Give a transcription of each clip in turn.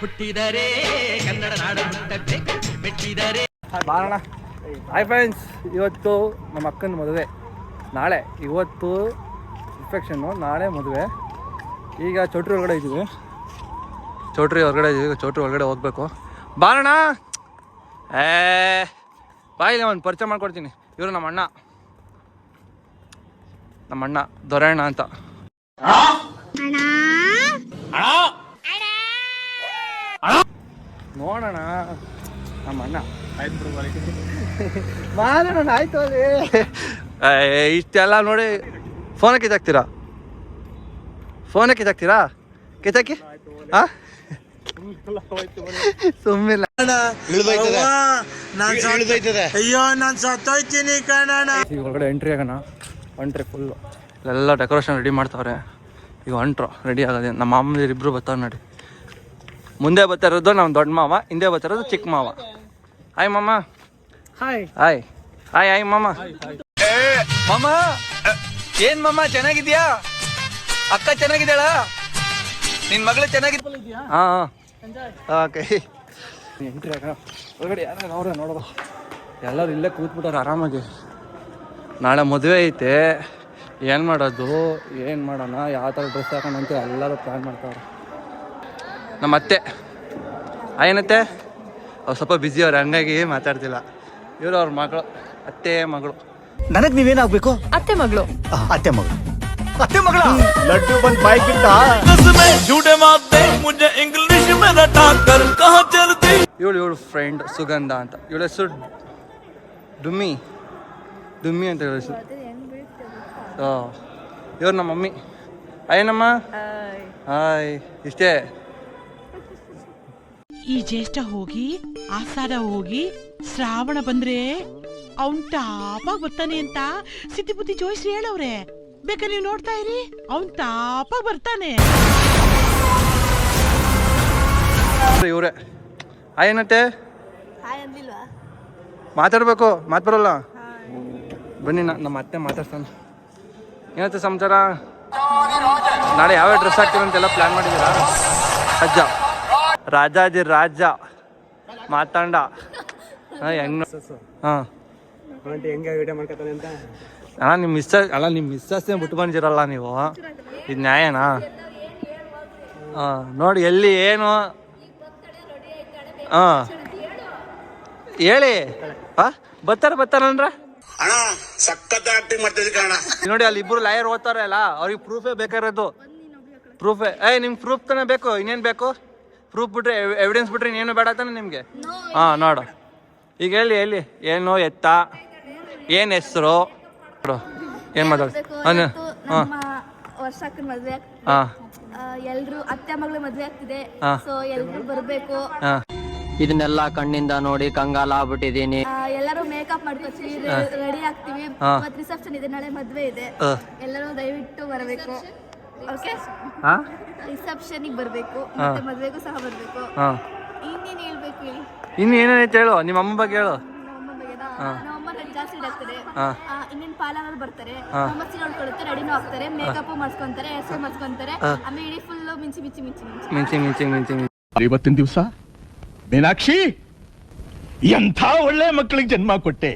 ಹುಟ್ಟಿದರೆ ಕನ್ನಡ ನಾಡು ಹುಟ್ಟಬೇಕು ಮೆಟ್ಟಿದರೆ ಬಾರಣ. Hi friends, ಇವತ್ತು ನಮ್ಮ ಅಕ್ಕನ ಮದುವೆ. ನಾಳೆ, ಇವತ್ತು ರಿಸೆಪ್ಷನ್ನು, ನಾಳೆ ಮದುವೆ. ಈಗ ಚೌಟ್ರಿ ಹೊರಗಡೆ ಇದ್ದೀವಿ. ಚೌಟ್ರಿ ಹೊರಗಡೆ ಹೋಗ್ಬೇಕು. ಬಾರಣ. ಬಾಯಿಲ್ಲ, ಒಂದು ಪರಿಚಯ ಮಾಡ್ಕೊಡ್ತೀನಿ. ಇವರು ನಮ್ಮ ಅಣ್ಣ ದೊರೆಯಣ್ಣ ಅಂತ. ನೋಡೋಣ ನಮ್ಮ ಅಣ್ಣ. ಮಾಡೋಣ ಆಯ್ತು. ಅದೇ ಇಷ್ಟೆಲ್ಲ ನೋಡಿ ಫೋನ ಕಿತ್ತಾಕ್ತೀರಾ? ಕಿತ್ತಾಕಿ ಹಾಂ ಸುಮ್ಮಿಲ್ಲ. ಅಯ್ಯೋ ನಾನು ಸತ್ತೋಯ್ತೀನಿ ಕಣಣ್ಣ. ಈಗ ಹೊರಗಡೆ ಎಂಟ್ರಿ ಆಗೋಣ. ಫುಲ್ಲು ಎಲ್ಲ ಡೆಕೋರೇಷನ್ ರೆಡಿ ಮಾಡ್ತಾವ್ರೆ. ಈಗ ರೆಡಿ ಆಗೋದೆ. ನಮ್ಮ ಮಾಮಂದಿರು ಇಬ್ಬರು ಬರ್ತಾವೆ ನೋಡಿ. ಮುಂದೆ ಬರ್ತಾಯಿರೋದು ನಮ್ಮ ದೊಡ್ಡ ಮಾವ, ಹಿಂದೆ ಬರ್ತಾಯಿರೋದು ಚಿಕ್ಕ ಮಾವ. ಹಾಯ್ ಮಾಮ. ಹಾಯ್ ಮಾಮ. ಮಾಮ ಏನ್ ಮಾಮ, ಚೆನ್ನಾಗಿದ್ಯಾ? ಅಕ್ಕ ಚೆನ್ನಾಗಿದ್ದಾಳ? ನಿನ್ ಮಗಳು ಚೆನ್ನಾಗಿದ್ಯಾ? ಹಾಂ ಓಕೆ. ಎಂಟ್ರಿ ಆಗ ಹೊರಗಡೆ ಯಾರು ಅವ್ರೆ ನೋಡೋದು. ಎಲ್ಲರೂ ಇಲ್ಲೇ ಕೂತ್ಬಿಟ್ಟಾರೆ ಆರಾಮಾಗಿ. ನಾಳೆ ಮದುವೆ ಐತೆ. ಏನು ಮಾಡೋದು, ಏನು ಮಾಡೋಣ, ಯಾವ ಥರ ಡ್ರೆಸ್ ಹಾಕೋಣ ಅಂತ ಎಲ್ಲರೂ ಪ್ಲ್ಯಾನ್ ಮಾಡ್ತಾವ್ರೆ. ನಮ್ಮ ಅತ್ತೆ ಏನತ್ತೆ ಅವ್ರು ಸ್ವಲ್ಪ ಬ್ಯುಸಿ ಅವ್ರೆ, ಹಂಗಾಗಿ ಮಾತಾಡ್ತಿಲ್ಲ. ಇವರು ಅವ್ರ ಮಗಳು, ಅತ್ತೆ ಮಗಳು. ನನಗ್ ನೀವೇನಾಗ್ಬೇಕು? ಅತ್ತೆ ಮಗಳು. ಲಡ್ಡು ಬಂದ್ ಬಾಯ್ ಬಿಟ್ಟ. ಇವಳು ಫ್ರೆಂಡ್ ಸುಗಂಧ ಅಂತ. ಇವಳ ಹೆಸರು ಡುಮ್ಮಿ ಅಂತ ಹೇಳ ಹೆಸರು. ಇವ್ರು ನಮ್ಮ ಮಮ್ಮಿ. ಅಯ್ಯನಮ್ಮ. ಹಾಯ್. ಇಷ್ಟೇ. ಈ ಜ್ಯೇಷ್ಠ ಹೋಗಿ ಆಷಾಢ ಹೋಗಿ ಶ್ರಾವಣ ಬಂದ್ರೆ ಅವನ್ ಟಾಪಾಗಿ ಬರ್ತಾನೆ ಅಂತ ಸಿದ್ಧಿ ಬುದ್ಧಿ ಜೋಯಿಸ್ರಿ ಹೇಳವ್ರೆ. ಬೇಕಾ ನೀವು ನೋಡ್ತಾ ಇರಿ, ಅವನ್ ಟಾಪಾಗಿ ಬರ್ತಾನೆ. ಇವ್ರೆ ಏನತ್ತೆ ಮಾತಾಡ್ಬೇಕು, ಮಾತು ಬರಲ್ಲ. ಬನ್ನಿ ನಮ್ಮ ಅತ್ತೆ ಮಾತಾಡ್ತಾನೆ. ಏನತ್ತೆ ಸಮಾಚಾರ? ನಾಳೆ ಯಾವ ಡ್ರೆಸ್ ಹಾಕ್ತೀವಿ ಅಂತೆಲ್ಲ ಪ್ಲಾನ್ ಮಾಡಿದ್ದೀರಾ? ರಾಜ ಮಾತಾಂಡ ಹೆಂಗ್? ಹಾಂ ನಿಮ್ಮ ಮಿಸ್ಸಸ್ಸೇ ಬಿಟ್ಟು ಬಂದಿರಲ್ಲ ನೀವು. ಇದು ನ್ಯಾಯನಾ? ಹಾಂ ನೋಡಿ ಎಲ್ಲಿ ಏನು. ಹಾಂ ಹೇಳಿ. ಬರ್ತಾರನ್ರ ನೋಡಿ. ಅಲ್ಲಿ ಇಬ್ರು ಲಾಯರ್ ಓದ್ತಾರೆ ಅಲ್ಲ, ಅವ್ರಿಗೆ ಪ್ರೂಫೇ ಬೇಕಾಗಿರೋದು. ನಿಮ್ಗೆ ಪ್ರೂಫ್ ತಾನೇ ಬೇಕು. ಇನ್ನೇನು ಬೇಕು? ಪ್ರೂಫ್ ಬಿಟ್ರೆ, ಎವಿಡೆನ್ಸ್ ಬಿಟ್ರೆ ಇನ್ನೇನು ಬೇಡ ತಾನೆ ನಿಮಗೆ? ಹಾಂ ನೋಡು. ಈಗ ಹೇಳಿ ಏನು ಎತ್ತ, ಏನು ಹೆಸರು, ಏನು ಮಾತಾಡ್ತು? ಹಾಂ ಎಲ್ರು ಅತ್ತೆ ಮಗಳ ಮದ್ವೆ ಆಗ್ತಿದೆ, ಸೊ ಎಲ್ರು ಬರ್ಬೇಕು. ಇದನ್ನೆಲ್ಲ ಕಣ್ಣಿಂದ ನೋಡಿ ಕಂಗಾಲ ಆಗ್ಬಿಟ್ಟಿದೀನಿ. ಎಲ್ಲರೂ ಮೇಕಪ್ ಮಾಡ್ಕೊತೀವಿ, ರೆಡಿ ಆಗ್ತೀವಿ. ಮತ್ತೆ ರಿಸೆಪ್ಷನ್ ಇದೆ, ನಾಳೆ ಮದ್ವೆ ಇದೆ. ಎಲ್ಲರೂ ದಯವಿಟ್ಟು ಬರಬೇಕು. ಓಕೆ, ರಿಸೆಪ್ಷನ್ ಬರ್ಬೇಕು, ಮತ್ತೆ ಮದ್ವೆಗೂ ಸಹ ಬರ್ಬೇಕು. ಇನ್ನೇನು ಹೇಳ್ಬೇಕು ಹೇಳಿ? ಇನ್ನು ಏನೇನೈತೆ ಹೇಳು. ನಿಮ್ಮ ಅಮ್ಮ ಬಗ್ಗೆ ಹೇಳು. ನಮ್ಮಮ್ಮ ಜಾಸ್ತಿ ಆಗ್ತದೆ. ಇನ್ನೇನು ಪಾರ್ಲರ್ ಬರ್ತಾರೆ, ನಮ್ಮ ಸೀರೆ ಉಳ್ಕೊಳುತ್ತೆ, ರೆಡಿನೂ ಆಗ್ತಾರೆ, ಮೇಕಪ್ ಮಾಡ್ಸ್ಕೊಂತಾರೆ, ಹೆಸರು ಮಾಡ್ಸ್ಕೊಂತಾರೆ. ಆಮೇಲೆ ಇಡೀ ಫುಲ್ ಮಿಂಚಿ. ಇವತ್ತಿನ ದಿವಸ ಮೀನಾಕ್ಷಿ ಎಂಥ ಒಳ್ಳೆ ಮಕ್ಕಳಿಗೆ ಜನ್ಮ ಕೊಟ್ಟೆ.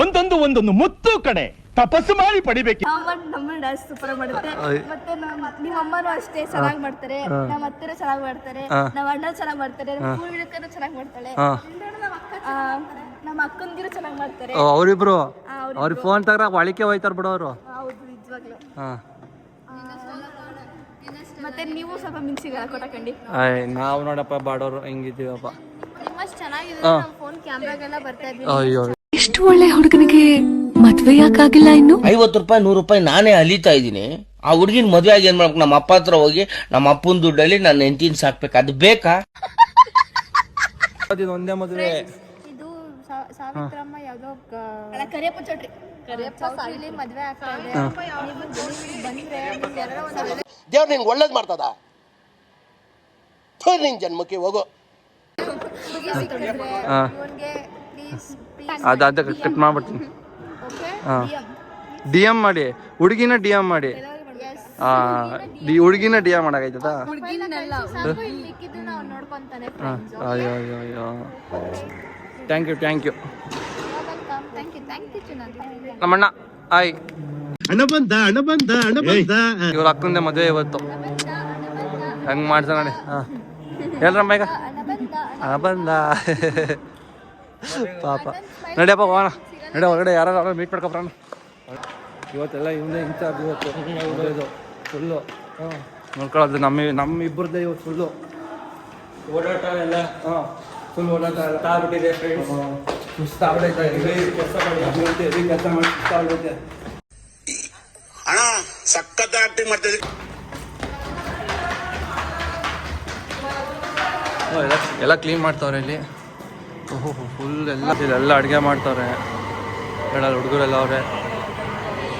ಒಂದೊಂದು ಮುತ್ತು ಕಡೆ ತಪಸ್ಸು ಮಾಡಿ ಪಡಿಬೇಕು. ನಮ್ಮ ಡ್ಯಾನ್ಸ್ ಸೂಪರ್ ಮಾಡುತ್ತೆ. ಮತ್ತೆ ನಿಮ್ಮ ಅಮ್ಮನೂ ಅಷ್ಟೇ ಚೆನ್ನಾಗಿ ಮಾಡ್ತಾರೆ, ನಮ್ಮ ಅತ್ತೆನೂ ಚೆನ್ನಾಗಿ ಮಾಡ್ತಾರೆ, ನಮ್ಮ ಅಣ್ಣ ಚೆನ್ನಾಗಿ ಮಾಡ್ತಾರೆ, ಹೂ ಇಳಕನು ಚೆನ್ನಾಗಿ ಮಾಡ್ತಾಳೆ, ನಮ್ಮ ಅಕ್ಕಂದಿರು ಚೆನ್ನಾಗಿ ಮಾಡ್ತಾರೆ. ಅವರಿಬ್ರು ಅವ್ರಿಗೆ ಫೋನ್ ತಗ್ರ ಒಳಿಕೆ ಹೋಯ್ತಾರ ಬಿಡು ಅವರು. ಹೌದು, ನಿಜವಾಗ್ಲು. ಮತ್ತೆ ನೀವು ಸ್ವಲ್ಪ ಮಿಂಚಿಗೆ ಕೊಟ್ಟಕಂಡಿ. ನಾವು ನೋಡಪ್ಪ ಬಾಡೋರು ಹೆಂಗಿದ್ದೀವಪ್ಪ. ನಿಮ್ಮಷ್ಟು ಚೆನ್ನಾಗಿದೆ. ನಮ್ಮ ಫೋನ್ ಕ್ಯಾಮ್ರಾಗೆಲ್ಲ ಬರ್ತಾ ಇದ್ದೀವಿ. ಇಷ್ಟು ಒಳ್ಳೆ ಹುಡುಗನಿಗೆ ಮದ್ವೆ ಯಾಕಾಗಿಲ್ಲ ಇನ್ನು? 50 ರೂಪಾಯಿ 100 ರೂಪಾಯಿ ನಾನೇ ಅಲಿತಾ ಇದ್ದೀನಿ. ಆ ಹುಡುಗಿನ ಮದ್ವೆ ಆಗಿ ಏನ್ ಮಾಡ್ಬೇಕು? ನಮ್ಮ ಅಪ್ಪ ಹತ್ರ ಹೋಗಿ ನಮ್ಮ ಅಪ್ಪನ ದುಡ್ಡಲ್ಲಿ ನನ್ನ ಹೆಂಡತಿನ ಸಾಕ್ಬೇಕು. ಅದು ಬೇಕಾ? ಒಂದೇ ಮದುವೆ. ಇದು ಸಾವಿತ್ರಮ್ಮ ಯಾವ್ದೋ ಕರಿಯಪ್ಪ ಚೌಟ್ರಿ ಮದ್ವೆ ಆಗ್ತಾ ಇದೆ. ದೇವ್ರು ನಿನ್ಗೆ ಒಳ್ಳೇದ್ ಮಾಡ್ತದ. ನಿನ್ ಜನ್ಮಕ್ಕೆ ಹೋಗೋ. ಅದ ಕಟ್ ಮಾಡ್ಬಿಡ್ತೀನಿ. DM ಮಾಡಿ, ಹುಡುಗಿನ DM ಮಾಡಿ. ಹುಡುಗಿನ DM ಮಾಡಾಗೈತದ. ನೋಡ್ಕೊಂತಾನೆ ಹಾಂ ಫ್ರೆಂಡ್ಸ್. ಅಯ್ಯೋ ಅಯ್ಯೋ ಅಯ್ಯೋ thank you thank you welcome. Thank you ಚುನಂತ. ನಮ್ಮಣ್ಣ ಹಾಯ್ ಹಣ ಬಂದ ಇವ್ರ ಅಕ್ಕಂದೆ ಮದುವೆ ಇವತ್ತು ಹೆಂಗೆ ಮಾಡ್ತಾನೆ ನೋಡಿ. ಹಾಂ ಹೇಳ್ರಮ್ಮ ಈಗ ಹಣ ಬಂದ ಪಾಪ. ನಡಿಯಪ್ಪ ಹೋಗೋಣ, ನಡಿ ಹೊರಗಡೆ ಯಾರು ಮೀಟ್ ಮಾಡ್ಕೊಬ್ರಣ. ಇವತ್ತೆಲ್ಲ ಇವನೇ ಇನ್ಚಾರ್ಜ್ ಇವತ್ತು ಇದು ಫುಲ್ಲು ನೋಡ್ಕೊಳ್ಳೋದು ನಮ್ಮ ಇಬ್ಬರದ್ದೇ ಇವತ್ತು ಫುಲ್ಲು ಓಡಾಟ ಎಲ್ಲ. ಹಾಂ ಫುಲ್ ಓಡಾಟ ಎಲ್ಲ ಆಗ್ಬಿಟ್ಟಿದೆ ಫ್ರೆಂಡ್ಸ್. ಸುಸ್ತಾಗ್ಬಿಟ್ಟೈತೆ, ಕೆಲಸ ಮಾಡಿ ಕೆಲಸ ಮಾಡಿ ಸುಸ್ತಾಗ್ಬಿಟ್ಟೈತೆ. ಅಣ್ಣ ಸಖತ್ ಆಕ್ಟಿಂಗ್ ಮಾಡ್ತಿದ್ವಿ. ಎಲ್ಲ ಕ್ಲೀನ್ ಮಾಡ್ತಾವ್ರೆ ಇಲ್ಲಿ. ಓಹೋ ಫುಲ್ ಇಲ್ಲೆಲ್ಲ ಅಡುಗೆ ಮಾಡ್ತಾವ್ರೆ. ಹೇಳಲ್ಲ ಹುಡುಗರೆಲ್ಲ ಅವ್ರೆ,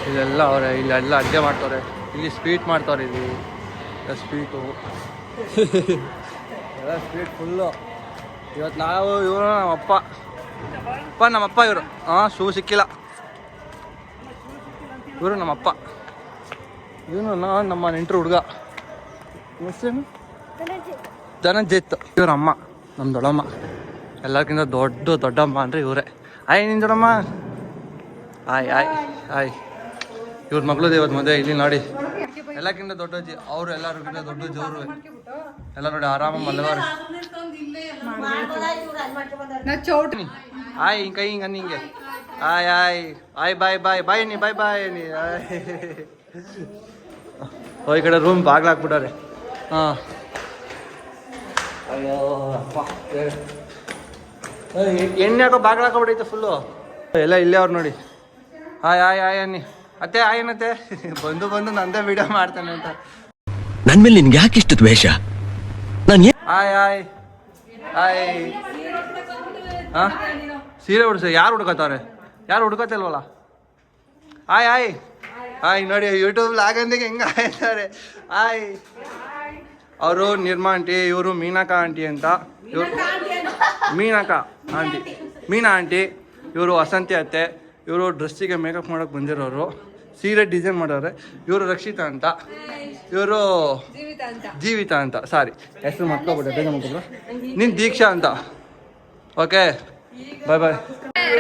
ಇಲ್ಲೆಲ್ಲ ಅವರೇ, ಇಲ್ಲೆಲ್ಲ ಅಡುಗೆ ಮಾಡ್ತಾವ್ರೆ. ಇಲ್ಲಿ ಸ್ವೀಟ್ ಮಾಡ್ತಾವ್ರೆ, ಇಲ್ಲಿ ಸ್ವೀಟು ಎಲ್ಲ ಸ್ವೀಟ್ ಫುಲ್ಲು. ಇವತ್ತು ನಾವು ಇವರು ನಮ್ಮಪ್ಪ ಇವರು. ಹಾಂ ಶೂ ಸಿಕ್ಕಿಲ್ಲ, ಇವರು ನಮ್ಮಪ್ಪ. ಇವನು ನಮ್ಮ ನೆಂಟರು ಹುಡುಗ, ಹೆಸರೇನು ಧನಂಜಿತ್. ಇವ್ರ ಅಮ್ಮ ನಮ್ಮ ದೊಡ್ಡಮ್ಮ, ಎಲ್ಲಕ್ಕಿಂತ ದೊಡ್ಡಮ್ಮ ಅಂದರೆ ಇವರೇ. ಆಯ್ ನಿನ್ನ ದೊಡ್ಡಮ್ಮ. ಆಯ್ ಆಯ್ ಆಯ್. ಇವ್ರ ಮಗಳದ್ದು ಇವತ್ತು ಮದುವೆ. ಇಲ್ಲಿ ನೋಡಿ ಎಲ್ಲಕ್ಕಿಂತ ದೊಡ್ಡಜ್ಜಿ ಅವರು, ಎಲ್ಲರಿಗಿಂತ ದೊಡ್ಡಜ್ಜಿ ಅವರು ಎಲ್ಲ ನೋಡಿ ಆರಾಮ ಮಲ್ಲವಾರ. ಆಯ್ ಹಿಂಗೆ ಕೈ ಹಿಂಗೆ ಹಿಂಗೆ ಆಯ್ ಆಯ್ ಆಯ್ ಬಾಯ್ ಬಾಯ್ ಬಾಯ್ ನೀ ಬಾಯ್ ಬಾಯ್ ನೀ. ಈ ಕಡೆ ರೂಮ್ ಬಾಗ್ಲಾಕ್ಬಿಟ್ಟಾರೆ. ಹಾಂ ಅಯ್ಯೋ ಅಪ್ಪ, ಎಣ್ಣೆ ಹಾಕೋ ಬಾಗ್ಲಾಕೋಬಿಟ್ಟೈತೆ ಫುಲ್ಲು. ಎಲ್ಲ ಇಲ್ಲೇ ಅವ್ರು ನೋಡಿ. ಆಯ್ ಆಯ್ ಆಯ್ ಅನ್ನಿ. ಅತ್ತೆ ಆಯನತ್ತೆ ಬಂದು ನಂದೇ ವಿಡಿಯೋ ಮಾಡ್ತಾನೆ ಅಂತ. ನನ್ ಮೇಲೆ ನಿನ್ಗೆ ಯಾಕೆ ಇಷ್ಟು ದ್ವೇಷ? ಆಯ್ ಆಯ್ ಆಯ್. ಹಾಂ ಸೀರೆ ಹುಡ್ಸ ಯಾರು ಹುಡ್ಕೋತಾವ್ರೆ? ಯಾರು ಹುಡ್ಕೋತಿಲ್ವಲ್ಲ? ಆಯ್ ಆಯ್ ಆಯ್. ನೋಡಿ ಯೂಟ್ಯೂಬ್ ಲಾಗಂದಿಗೆ ಹೆಂಗೆ ಆಯ್ತಾರೆ. ಆಯ್. ಅವರು ನಿರ್ಮಾ ಆಂಟಿ, ಇವರು ಮೀನಾಕಾ ಆಂಟಿ ಅಂತ. ಇವರು ಮೀನಾಕಾ ಆಂಟಿ, ಮೀನಾ ಆಂಟಿ. ಇವರು ವಸಂತಿ ಅತ್ತೆ. ಇವರು ಡ್ರೆಸ್ಸಿಗೆ ಮೇಕಪ್ ಮಾಡೋಕ್ಕೆ ಬಂದಿರೋರು, ಸೀರೆ ಡಿಸೈನ್ ಮಾಡೋರೆ. ಇವರು ರಕ್ಷಿತಾ ಅಂತ, ಇವರು ಜೀವಿತಾ ಅಂತ. ಸಾರಿ ಹೆಸರು ಮರ್ಕೋಬಿಟ್ಟೆ, ಬೇಗ ಮಕ್ಕಳು. ನೀನು ದೀಕ್ಷಾ ಅಂತ. ಓಕೆ ಬಾಯ್ ಬಾಯ್.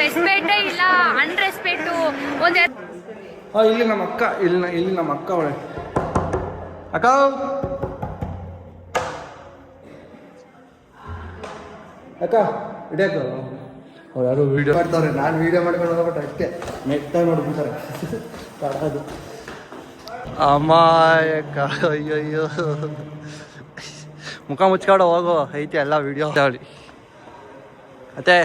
ರೆಸ್ಪೆಕ್ಟೇ ಇಲ್ಲ, ಅನ್ರೆಸ್ಪೆಕ್ಟು. ಇಲ್ಲಿ ನಮ್ಮ ಅಕ್ಕ, ಇಲ್ಲಿ ನಮ್ಮ ಅಕ್ಕ ಅವಳೆ. ಅಕ್ಕ ಅಕ್ಕ ಹಿಡಿಯಕ್ಕ. ಅವ್ರು ಯಾರು ವೀಡಿಯೋ ಮಾಡ್ತಾವ್ರೆ, ನಾನು ವೀಡಿಯೋ ಮಾಡ್ಕೊಂಡು ಹೋಗ್ಬಿಟ್ಟು ಅಷ್ಟೇ ಮೆಟ್ಟ ನೋಡ್ಬಿಡ್ತಾರೆ. ಅದು ಅಮ್ಮಾಯಕ್ಕ. ಅಯ್ಯಯ್ಯೋ ಮುಖ ಮುಚ್ಕೊಂಡು ಹೋಗೋ ಐತೆ ಎಲ್ಲ ವೀಡಿಯೋ ಅವಳಿ. ಮತ್ತೆ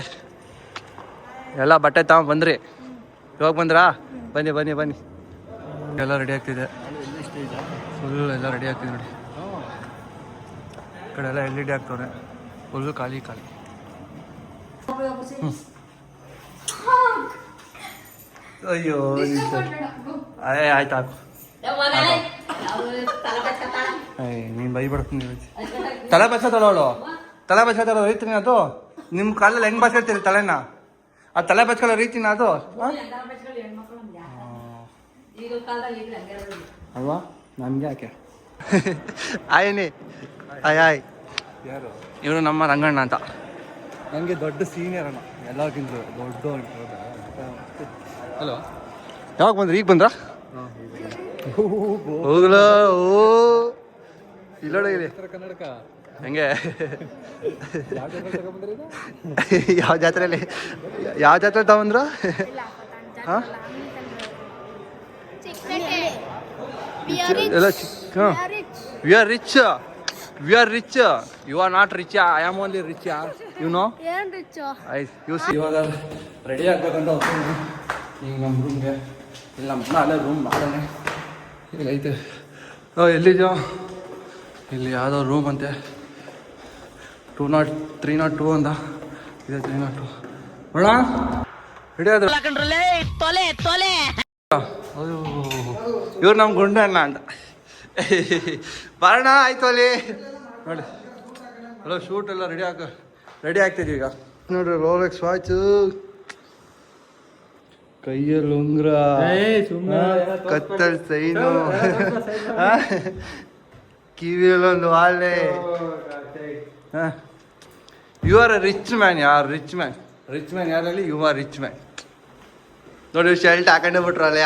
ಎಲ್ಲ ಬಟ್ಟೆ ಬಂದ್ರಿ? ಇವಾಗ ಬಂದ್ರಾ? ಬನ್ನಿ ಎಲ್ಲ ರೆಡಿ ಆಗ್ತಿದೆ ಫುಲ್. ಎಲ್ಲ ರೆಡಿ ಆಗ್ತಿದೆ ನೋಡಿ. ಈ ಕಡೆ ಎಲ್ಲ LED ಆಗ್ತವ್ರೆ ಫುಲ್. ಖಾಲಿ ಅಯ್ಯೋ ಆಯ್ತು ಹಾಕು. ನೀನು ಬೈಬಿಡ್ತೀನಿ. ತಲೆ ಬಚ್ಕೋತಾಳು, ತಲೆ ಬಚ್ಕೋತಾಳ ರೀತಿನ ಅದು. ನಿಮ್ಮ ಕಾಲಲ್ಲಿ ಹೆಂಗೆ ಬಚ್ಕೊಳ್ತೀರಿ ತಲೆನ? ಆ ತಲೆ ಬಚ್ಕೊಳ್ಳೋ ರೀತಿನ ಅದು ಅಲ್ವಾ? ನಮ್ಗೆ ಯಾಕೆ ಆಯ್ನಿ. ಆಯ್ ಯಾರು? ಇವರು ನಮ್ಮ ರಂಗಣ್ಣ ಅಂತ. ನನಗೆ ದೊಡ್ಡ ಸೀನಿಯರ್ ಅಣ್ಣ, ಎಲ್ಲಕ್ಕಿಂತ ದೊಡ್ಡ. ಹಲೋ, ಯಾವಾಗ ಬಂದ್ರಿ? ಈಗ ಬಂದ್ರಾ? ಹೋಗಲ. ಓ ಇಲ್ಲೋಡಿ ಕನ್ನಡಕ ಹೆಂಗೆ? ಯಾವ ಜಾತ್ರೆಯಲ್ಲಿ ತಗೊಂಡ್ರ? ಹಾಂ ಎಲ್ಲ ಹಾಂ. We are rich. You are not rich. I am only rich. You know ಆಯ್ತು. ಇವಾಗ ರೆಡಿ ಆಗ್ಬೇಕಂತ ಹೋಗ್ತೀನಿ ಈಗ ನಮ್ಮ ರೂಮ್ಗೆ. ಇಲ್ಲಿ ನಮ್ಮ ಅಲ್ಲೇ ರೂಮ್ ಮಾಡೋಣ. ಇಲ್ಲಿ ಐತೆ. ಎಲ್ಲಿದೆಯೋ? ಇಲ್ಲಿ ಯಾವುದೋ ರೂಮ್ ಅಂತೆ. 302 ಅಂತ ಇದೆ. 302 ನೋಡ ರೆಡಿ ಆದ್ರು. ಇವ್ರು ನಮ್ಮ ಗುಂಡಣ್ಣ ಅಂತ. ಬರೋಣ ಆಯ್ತು ಅಲ್ಲಿ ನೋಡಿ. ಹಲೋ, ಶೂಟ್ ಎಲ್ಲ ರೆಡಿ ಆಗ್ತಿದ್ವಿ ಈಗ. ನೋಡ್ರಿ ರೋಲೆಕ್ಸ್ ವಾಚು, ಕೈಯಲ್ಲಿ ಉಂಗ್ರ, ಕತ್ತಲ್ ಸೈನು, ಕಿವಿಯಲ್ಲೊಂದು ವಾಲೆ. You are a rich man ಯಾರ್ ರಿಚ್ ಮ್ಯಾನ್ ಯಾರಲ್ಲಿ ಯು ಆರ್ ರಿಚ್ ಮ್ಯಾನ್. ನೋಡಿ ಶರ್ಟ್ ಹಾಕೊಂಡೇ ಬಿಟ್ರಲ್ಲ.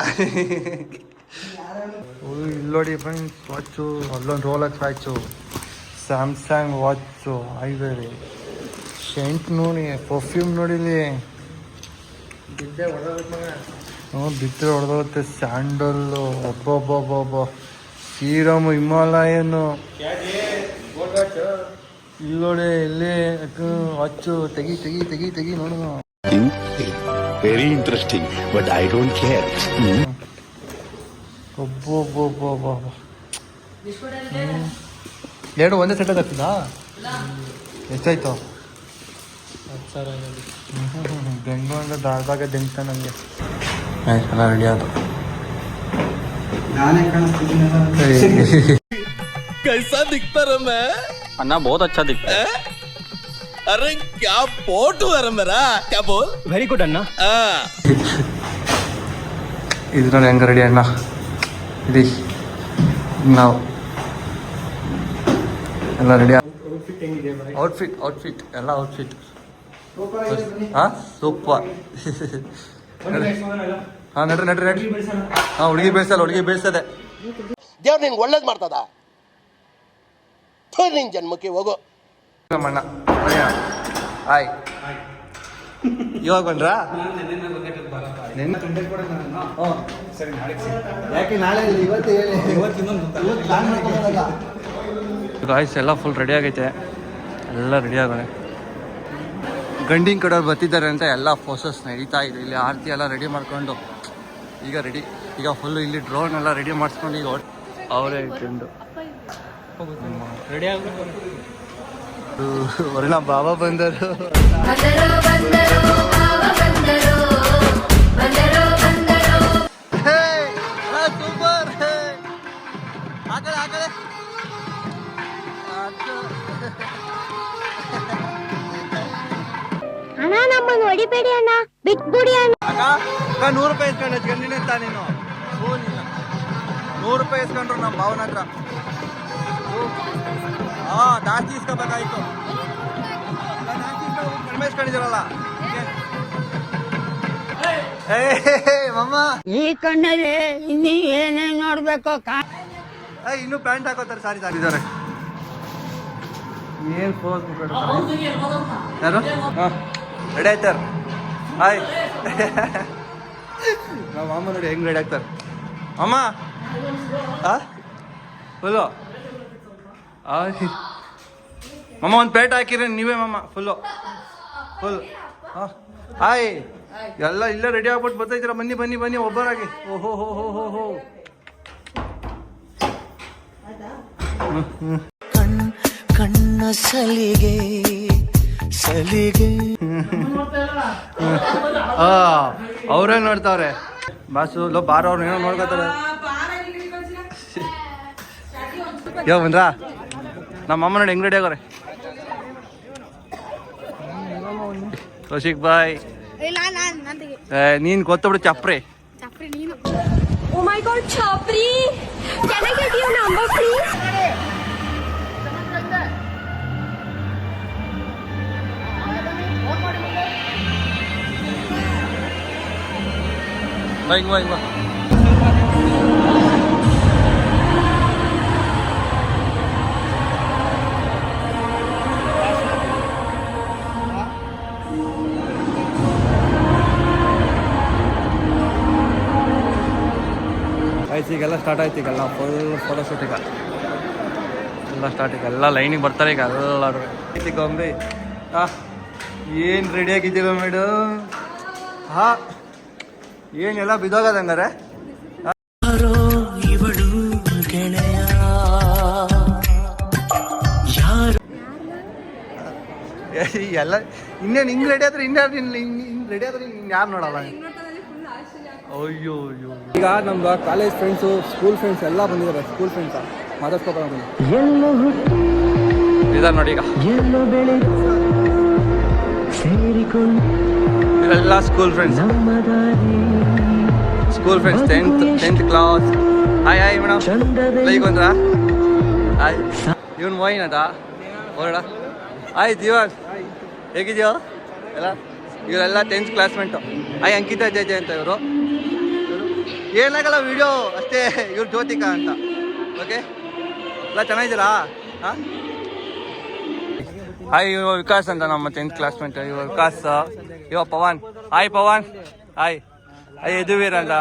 ಇಲ್ಲಿ ನೋಡಿ ಫ್ರೆಂಡ್ಸ್, ವಾಚು ಅಲ್ಲೊಂದು Rolex watch, Samsung watch, ivory scent ನೋಡಿ, ಪರ್ಫ್ಯೂಮ್ ನೋಡಿಲಿ ಬಿದ್ದರೆ ಹೊಡೆದೋಗುತ್ತೆ. ಸ್ಯಾಂಡಲ್ಲು, ಒಬ್ಬೊಬ್ಬೊಬ್ಬೊಬ್ಬ ಸೀರಮ್, ಹಿಮಾಲಯನು. ಇಲ್ಲಿ ನೋಡಿ, ಇಲ್ಲಿ ವಾಚು ತೆಗಿ ನೋಡು. Very interesting but I don't care. ಒಬ್ಬೊಬ್ಬೊಬ್ಬೊಬ್ಬ ಎರಡು ಒಂದೇ ಸೆಟ್ ಆಗ್ತದಾ? ಎಷ್ಟಾಯ್ತು? 10,000. ಬೆಂಗಳೂರಿಂದ ದಾರ್ದಾಗ ದಿಂತ ನನಗೆ ಎಲ್ಲ ರೆಡಿ ಆದ. कैसा दिखता रहा मैं? अन्ना बहुत अच्छा दिखता है. अरे क्या फोटो है मेरा, क्या बोल? वेरी गुड अन्ना. ಇದು ನೋಡಿ ಹೆಂಗ ರೆಡಿ ಅಣ್ಣ. ಇಡಿ ನಾವು ಎಲ್ಲ ರೆಡಿ. ಔಟ್ಫಿಟ್ ಎಲ್ಲ ಔಟ್ಫಿಟ್ ಹಾಂ ಸೂಪರ್. ಹಾಂ ನಡ್ರಿ. ಹಾಂ ಹುಡುಗಿ ಬೇಯಿಸದೆ. ದೇವ್ರು ನಿನ್ಗೆ ಒಳ್ಳೇದು ಮಾಡ್ತದ. ನಿನ್ ಜನ್ಮಕ್ಕೆ ಹೋಗೋ ಅಣ್ಣ. ಹಾಯ್, ಇವಾಗ ಬಂದ್ರಾ? ಗಾಯ್ಸ್ ಎಲ್ಲ ಫುಲ್ ರೆಡಿ ಆಗೈತೆ, ಎಲ್ಲ ರೆಡಿ ಆಗೋಣ. ಗಂಡಿನ ಕಡೆಯವ್ರು ಬರ್ತಿದ್ದಾರೆ ಅಂತ ಎಲ್ಲ ಫೋಸಸ್ ನಡೀತಾ ಇದೆ. ಇಲ್ಲಿ ಆರತಿ ಎಲ್ಲ ರೆಡಿ ಮಾಡ್ಕೊಂಡು ಈಗ ಫುಲ್ಲು ಇಲ್ಲಿ ಡ್ರೋನ್ ಎಲ್ಲ ರೆಡಿ ಮಾಡಿಸ್ಕೊಂಡು ಈಗ ಅವರೇ ಇಟ್ಕೊಂಡು ರೆಡಿ ಆಗ್ಬೇಕು. ವರ್ಣ ಬಾಬಾ ಬಂದರು. ಸೂಪರ್. ಆಗಲೇ ಅಣ್ಣ ನಮ್ಮನ್ನು ಹೊಡಿಬೇಡಿ ಅಣ್ಣ, ಬಿಟ್ಬಿಡಿ ಅಣ್ಣ. ಅಕ್ಕ 100 ರೂಪಾಯಿ ಇಸ್ಕೊಂಡು ಹಚ್ಕೊಂಡಿನಿ ಅಂತ ನೀನು. ಫೋನಿಲ್ಲ 100 ರೂಪಾಯಿ ಇಸ್ಕೊಂಡ್ರು ನಮ್ಮ ಭಾವನ ಹತ್ರ. ಹಾಂ ಜಾಸ್ತಿ ಇಸ್ಕೋಬೇಕಾಯ್ತು. ಕಡಿಮೆ ಇಸ್ಕೊಂಡಿದ್ದೀರಲ್ಲ. ಮಮ್ಮ ಈ ಕಣ್ಣಲ್ಲಿ ಇನ್ನೀ ಏನೇನ್ ನೋಡ್ಬೇಕು. ಇನ್ನೂ ಪ್ಯಾಂಟ್ ಹಾಕೋತಾರೆ. ಸಾರಿ ಇದ್ದಾರೆ. ಏನು ಫೋಸ್ ಯಾರು? ಹಾಂ ರೆಡಿ ಆಯ್ತಾರ. ಹಾಯ್ ನಮ್ಮ ಮಾಮ ನೋಡಿ ಹೆಂಗೆ ರೆಡಿ ಆಗ್ತಾರೆ. ಅಮ್ಮ ಫುಲ್ಲು ಮಮ್ಮ ಒಂದು ಪ್ಲೇಟ್ ಹಾಕಿರಿ ನೀವೇ ಮಮ್ಮ. ಫುಲ್ ಹಾಂ ಹಾಯ್ ಎಲ್ಲ ಇಲ್ಲೇ ರೆಡಿ ಆಗ್ಬಿಟ್ಟು ಬರ್ತಾಯಿದ್ದೀರಾ. ಬನ್ನಿ ಒಬ್ಬರಾಗಿ. ಓಹೋ ಹೋ ಕಣ್ಣ ಸಲಿಗೆ ಅವರೇ ನೋಡ್ತಾವ್ರೆ. ಬಾಸು ಬಾರ ಅವ್ರು ಏನೋ ನೋಡ್ಕೋತಾರೆ. ಯಾವ ಬಂದ್ರಾ? ನಮ್ಮ ಅಮ್ಮ ನೋಡಿ ಹೆಂಗ್ ರೆಡಿ ಆಗೋರೆ. ಕೌಶಿಕ್ ಬಾಯ್ ನೀನ್ ಗೊತ್ತಬಿಡು ಚಪ್ರಿ. ಓ ಮೈ ಗಾಡ್ ಚಾಪ್ರಿ, can I get your number please? ಬಾ. ಈಗೆಲ್ಲ ಸ್ಟಾರ್ಟ್ ಆಯ್ತು. ಈಗೆಲ್ಲ ಫುಲ್ ಫೋಟೋಶೂಟ್ ಎಲ್ಲ ಸ್ಟಾರ್ಟ್. ಎಲ್ಲ ಲೈನಿಗೆ ಬರ್ತಾರೆ ಈಗ ಎಲ್ಲರೂ. ಗೊಂಬೆ ಏನು ರೆಡಿ ಆಗಿದ್ದೀವ ಮೇಡಮ್? ಹಾಂ ಏನೆಲ್ಲ ಬಿದ್ದೋಗದಂಗಾರೆ. ಇವಳು ಗೆಳೆಯ ಎಲ್ಲ ಇನ್ನೇನು ಹಿಂಗೆ ರೆಡಿ ಆದ್ರೆ ರೆಡಿ ಆದ್ರೆ ಯಾರು ನೋಡಲ್ಲ. ಅಯ್ಯೋ ಈಗ ನಮ್ಮ ಕಾಲೇಜ್ ಫ್ರೆಂಡ್ಸು, ಸ್ಕೂಲ್ ಫ್ರೆಂಡ್ಸ್ ಎಲ್ಲ ಬಂದಿದ್ದಾರೆ. ಸ್ಕೂಲ್ ಫ್ರೆಂಡ್ಸ ಮಾತಾಡ್ಸ್ಕೊಬಾರ ಇದಾರೆ ನೋಡಿ. ಈಗ ಇವೆಲ್ಲ school friends 10th class. Hi madam. ಈಗ ಬಂದ್ರಾ? ಇವನ್ ವೈನ್ ಅದ ಹೊರಡ ಹಾಯ್ ದಿವಾನ್, ಹೇಗಿದೆಯೋ ಎಲ್ಲ? ಇವರೆಲ್ಲ 10th classmate. Hi Ankita J ಅಂತ ಇವರು. ಏನಾಗಲ್ಲ ವಿಡಿಯೋ ಅಷ್ಟೇ. ಇವ್ರು ಜ್ಯೋತಿಕಾ ಅಂತ. ಓಕೆ, ಎಲ್ಲ ಚೆನ್ನಾಗಿದ್ದೀರಾ? ಹಾಂ, ಹಾಯ್ ಇವ ವಿಕಾಸ್ ಅಂತ ನಮ್ಮ 10th ಕ್ಲಾಸ್ಮೇಟ್. ಇವ ವಿಕಾಸ್, ಇವ Pavan. Hi Pavan. Hi hi Yaduveer ಅಂತ.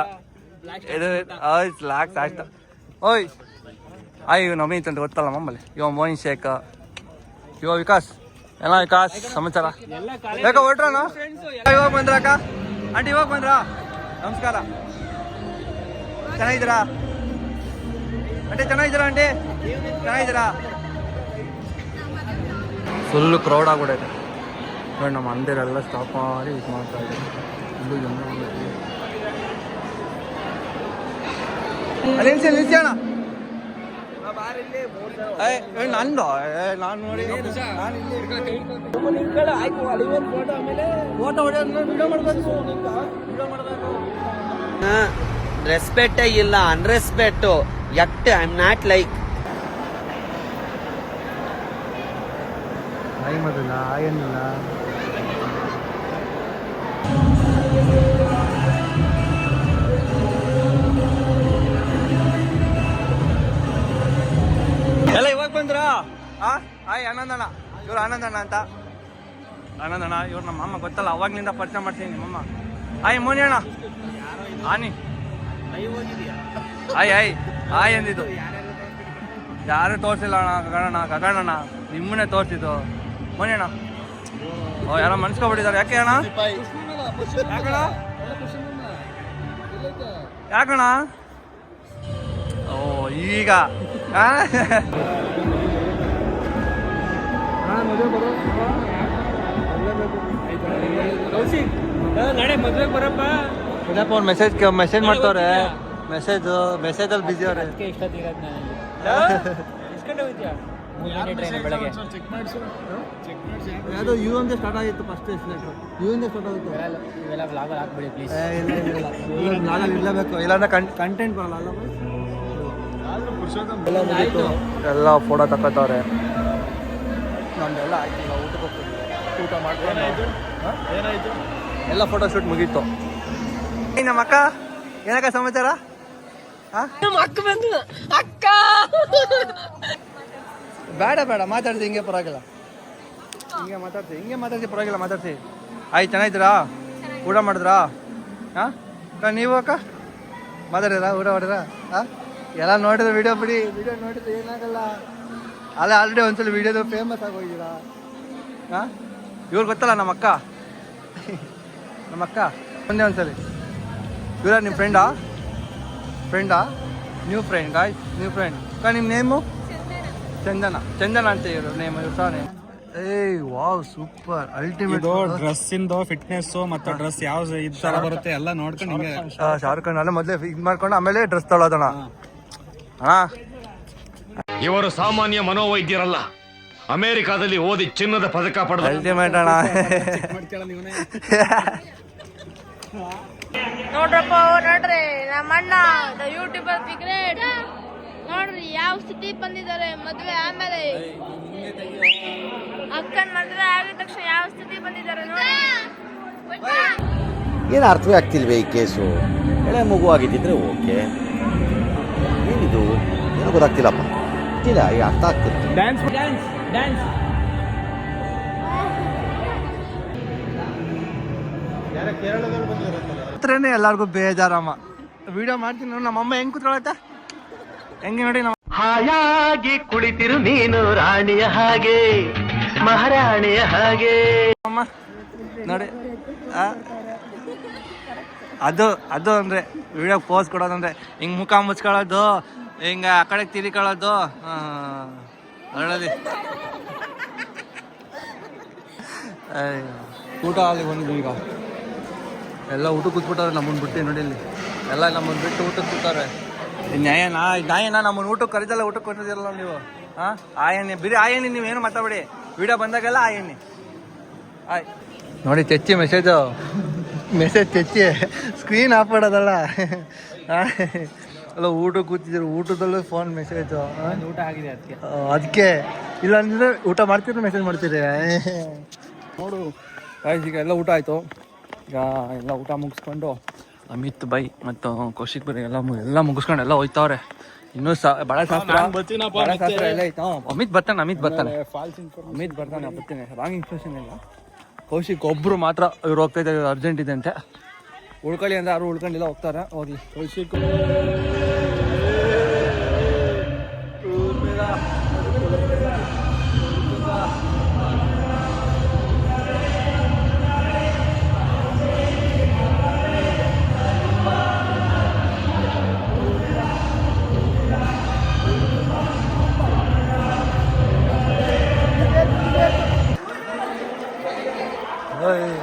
ಲಾಕ್ಸ್ ಆಯ್ತು. ಓಯ್ ಹಾಯ್, ಇವ್ ನವೀನ್ ಅಂತ ಗೊತ್ತಲ್ಲ ಮಮ್ಮಲ್ಲಿ. ಇವ ಮೋಹಿನ್ ಶೇಖ್, ಇವ ವಿಕಾಸ್. ಎಲ್ಲ ವಿಕಾಸ್ ಸಮಾಚಾರ ಯಾಕ ಹೊರಟ್ರಣ? ಇವಾಗ ಬಂದ್ರ ಅಕ್ಕ? ಆಂಟಿ ಇವಾಗ ಬಂದ್ರಾ? ನಮಸ್ಕಾರ. ಚೆನ್ನಾಗಿದ್ದೀರಾ ಆಂಟಿ? ಚೆನ್ನಾಗಿದ್ದೀರಾ ಆಂಟಿ? ಚೆನ್ನಾಗಿದ್ದೀರಾ? ಫುಲ್ಲು ಕ್ರೌಡ್ ಆಗ್ಬಿಡೈತೆ ನೋಡಿ. ನಮ್ಮ ಅಂದಿರೆಲ್ಲ ಸ್ಟಾಪ್ ಮಾಡಿ ಇದು ಮಾಡ್ತಾ ಇದ್ದಾರೆ. ಅಲ್ಲಿ ನಿಲ್ಸೋಣ. ನಂದು ನಾನು ನೋಡಿ ಫೋಟೋ ವಿಡಿಯೋ ಮಾಡಬೇಕು. ರೆಸ್ಪೆಕ್ಟೇ ಇಲ್ಲ, unrespect. At I am not like. ಆಯ್ ಮೊದಲ ಆಯನ್ನಿಲ್ಲ. ಎಲ್ಲ ಇವಾಗ ಬಂದ್ರಾ? ಹಾಯ್ ಆನಂದಣ್ಣ. ಇವ್ರು ಆನಂದಣ್ಣ ಅಂತ. ಆನಂದಣ್ಣ ಇವ್ರು ನಮ್ಮ ಅಮ್ಮ ಗೊತ್ತಲ್ಲ, ಅವಾಗ್ಲಿಂದ ಪರಿಚಯ ಮಾಡ್ತೀನಿ ನಿಮ್ಮಮ್ಮ. ಹಾಯ್ ಮೋನಿ ಅಣ್ಣ. ಆನಿ ಹಾಯ್ ಹಾಯ್ ಹಾಯ್ ಅಂದಿದ್ದು. ಯಾರು ತೋರಿಸಿಲ್ಲ ಅಣ್ಣ. ಗಗಣಣ್ಣ ನಿಮ್ಮನ್ನೇ ತೋರಿಸಿದ್ದು. ಮೋನಿ ಅಣ್ಣ. ಓ, ಯಾರೋ ಮನ್ಸ್ಕೊಬಿಟ್ಟಿದ್ದಾರೆ. ಯಾಕೆ ಅಣ್ಣ? ಯಾಕಣ್ಣ? ಯಾಕಣ್ಣ? ಓ, ಈಗ ನಾಳೆ ಮದ್ವೆಗೆ ಬರಪ್ಪ. ಅವ್ರು ಮೆಸೇಜ್ ಮಾಡ್ತವ್ರೆ. ಮೆಸೇಜಲ್ಲಿ ಬಿಸಿ ಅವ್ರೆ. ಬೆಳಗ್ಗೆ ಅದು ಯು ಅಂತ ಸ್ಟಾರ್ಟ್ ಆಗಿತ್ತು. ಫಸ್ಟ್ ಯು ಅಂತ ಸ್ಟಾರ್ಟ್ ಆಗಿತ್ತು. ಇವೆಲ್ಲ ಬ್ಲಾಗಲ್ಲಿ ಹಾಕ್ಬಿಡಿ ಪ್ಲೀಸ್. ಬ್ಲಾಗಲ್ಲಿ ಇರಲೇಬೇಕು, ಇಲ್ಲಾಂದ್ರೆ ಕಂಟೆಂಟ್ ಬರಲ್ಲ ಅಲ್ಲ. ಎಲ್ಲ ಫೋಟೋ ತಗೋತವ್ರೆ. ನಮ್ದೆಲ್ಲ ಆಯ್ತು. ಈಗ ಊಟಕ್ಕೆ ಹೋಗ್ತೀವಿ. ಊಟ ಮಾಡ್ಕೊಂಡು ಏನಾಯ್ತು ಎಲ್ಲ ಫೋಟೋ ಶೂಟ್ ಮುಗೀತು. ನಮ್ಮ ಅಕ್ಕ ಏನಕ್ಕ ಸಮಾಚಾರ? ಅಕ್ಕ ಬೇಡ ಮಾತಾಡ್ತಿ. ಹಿಂಗೆ ಪರವಾಗಿಲ್ಲ. ಹಿಂಗೆ ಮಾತಾಡ್ತಿ ಪರವಾಗಿಲ್ಲ. ಮಾತಾಡ್ತಿ. ಆಯ್ತು, ಚೆನ್ನಾಗಿದ್ದೀರಾ? ಊಟ ಮಾಡಿದ್ರಾ? ಹಾಂ, ನೀವು ಅಕ್ಕ ಮಾತಾಡಿದ್ರಾ? ಊಟ ಮಾಡಿದ್ರಾ? ಹಾಂ, ಎಲ್ಲ ನೋಡಿದ್ರೆ ವಿಡಿಯೋ ಬಿಡಿ. ವಿಡಿಯೋ ನೋಡಿದ್ರೆ ಏನಾಗಲ್ಲ. ಅಲ್ಲ, ಆಲ್ರೆಡಿ ಒಂದ್ಸಲ ವಿಡಿಯೋದು ಫೇಮಸ್ ಆಗೋಗಿದ್ದೀರಾ. ಹಾಂ, ಇವ್ರು ಗೊತ್ತಲ್ಲ ನಮ್ಮ ಅಕ್ಕ. ಒಂದೇ ಒಂದ್ಸಲಿ. ಇವರ ನಿಮ್ಮ ಫ್ರೆಂಡಾ? New friend guys, new friend. ನಿಮ್ಮ ನೇಮು? ಚಂದನ ಅಂತ ಇವರು ನೇಮ್. ಇವ್ರ ಸಹ ನೇಮ್. ಏಯ್ ವಾವ್, ಸೂಪರ್ ಅಲ್ಟಿಮೇಟ್. ಡ್ರೆಸ್ ಇಂದು ಫಿಟ್ನೆಸ್ ಮತ್ತೆ ಡ್ರೆಸ್ ಯಾವ ತರ ಬರುತ್ತೆ ಎಲ್ಲ ನೋಡ್ಕೊಂಡು ಹಿಂಗೆ ಶಾರುಖ್ ಖಾನ್ ಅಲ್ಲ ಮೊದಲೇ ಇದು ಮಾಡ್ಕೊಂಡು ಆಮೇಲೆ ಡ್ರೆಸ್ ತೊಳೋದಣ. ಇವರು ಸಾಮಾನ್ಯ ಮನೋವೈದ್ಯರಲ್ಲ. ಅಮೆರಿಕಾದಲ್ಲಿ ಓದಿ ಚಿನ್ನದ ಪದಕ ಪಡೆದ ಅಲ್ಟಿಮೇಟ್ ಅಣ್ಣ. ನೋಡ್ರಪ್ಪ, ನೋಡ್ರಿ ನಮ್ಮ ಅಣ್ಣ ಯೂಟ್ಯೂಬರ್ ಸಿಗ್ರೆಟ್ ನೋಡ್ರಿ ಯಾವ ಸ್ಥಿತಿ ಬಂದಿದ್ದಾರೆ. ಮದ್ವೆ ಆಮೇಲೆ ಅಕ್ಕನ ಮದ್ವೆ ಆಗಿದ ತಕ್ಷಣ ಯಾವ ಸ್ಥಿತಿ ಬಂದಿದ್ದಾರೆ ನೋಡಿ. ಏನು ಅರ್ಥವೇ ಆಗ್ತಿಲ್ವೇ ಈ ಕೇಸು? ಎಳೆ ಮಗು ಆಗಿದ್ದಿದ್ರೆ ಓಕೆ. ಏನಿದು ಏನೋ ಗೊತ್ತಾಗ್ತಿಲ್ಲಪ್ಪ. ಇಲ್ಲ, ಈಗ ಅರ್ಥ ಆಗ್ತಿಲ್ಲ. ಡ್ಯಾನ್ಸ್ ಹತ್ರನೇ ಎಲ್ಲಾರ್ಗು ಬೇಜಾರಮ್ಮ. ವಿಡಿಯೋ ಮಾಡ್ತೀನಿ ನೋಡಿ. ನಮ್ಮಮ್ಮ ಹೆಂಗ್ ಕೂತ್ಕೊಳತ್ತ ಹೆಂಗೆ ನೋಡಿ. ನಮ್ಮ ಹಾಯಾಗಿ ಕುಳಿತಿರು ನೀನು ರಾಣಿಯ ಹಾಗೆ, ಮಹಾರಾಣಿಯ ಹಾಗೆ. ಅಮ್ಮ ನೋಡಿ, ಅದು ಅಂದ್ರೆ ವಿಡಿಯೋ ಪೋಸ್ ಕೊಡೋದಂದ್ರೆ ಹಿಂಗ್ ಮುಖ ಮುಚ್ಕೊಳ್ಳೋದು, ಹಿಂಗ ಆ ಕಡೆ ತಿರ್ಕೊಳ್ಳೋದು. ಅರಳದಿ ಊಟ ಅಲ್ಲಿ ಬಂದಿದ್ವಿ. ಈಗ ಎಲ್ಲ ಊಟಕ್ಕೆ ಕೂತ್ಬಿಟ್ಟವ್ರೆ ನಮ್ಮನ್ನ ಬಿಟ್ಟು. ನೋಡಿ ಇಲ್ಲಿ ಎಲ್ಲ ನಮ್ಮನ್ನ ಬಿಟ್ಟು ಊಟಕ್ಕೆ ಕೂತಾರೆ. ನ್ಯಾಯನಾ ನಮ್ಮನ್ನ ಊಟಕ್ಕೆ ಕರಿದಲ್ಲ, ಊಟಕ್ಕೆ ಕೊಟ್ಟಿದ್ದೀರಲ್ಲ ನೀವು. ಹಾಂ, ಆಯಣ್ಣಿ ಬಿರಿ ಆಯಣ್ಣಿ. ನೀವೇನು ಮಾತಾಡಿ. ವಿಡಿಯೋ ಬಂದಾಗೆಲ್ಲ ಆಯಣ್ಣಿ. ನೋಡಿ ತೆಚ್ಚಿ ಮೆಸೇಜ್ ತೆಚ್ಚಿ ಸ್ಕ್ರೀನ್ ಆಫ್ ಮಾಡೋದಲ್ಲ. ಅಲ್ಲ, ಊಟ ಕೂತಿದ್ರು, ಊಟದಲ್ಲೂ ಫೋನ್ ಮೆಸೇಜು. ಊಟ ಆಗಿದೆ ಅದಕ್ಕೆ. ಅದಕ್ಕೆ ಇಲ್ಲ ಅಂದ್ರೆ ಊಟ ಮಾಡ್ತೀರಿ ಮೆಸೇಜ್ ಮಾಡ್ತೀರಿ ನೋಡು guys, ಈಗ ಎಲ್ಲ ಊಟ ಆಯಿತು. ಈಗ ಎಲ್ಲ ಊಟ ಮುಗಿಸ್ಕೊಂಡು ಅಮಿತ್ ಬೈ ಮತ್ತು ಕೌಶಿಕ್ ಬೈ ಎಲ್ಲ ಮುಗಿಸ್ಕೊಂಡು ಎಲ್ಲ ಹೋಯ್ತವ್ರೆ. ಇನ್ನೂ ಬಾಳಶಾಸ್ತ್ರ ಎಲ್ಲ ಐತೆ. ಅಮಿತ್ ಬರ್ತಾನೆ ಬರ್ತೀನಿ. ರಾಂಗ್ ಇನ್ಫಾರ್ಮೇಷನ್ ಇಲ್ಲ. ಕೌಶಿಕ್ ಒಬ್ಬರು ಮಾತ್ರ ಇವ್ರು ಹೋಗ್ತಾ ಇದ್ದಾರೆ, ಅರ್ಜೆಂಟ್ ಇದೆ ಅಂತೆ. ಉಳ್ಕೊಳ್ಳಿ ಅಂದ್ರೆ ಯಾರು ಉಳ್ಕೊಂಡಿಲ್ಲ, ಹೋಗ್ತಾರೆ. ಹೋಗಿ ಕೌಶಿಕ್ Hey.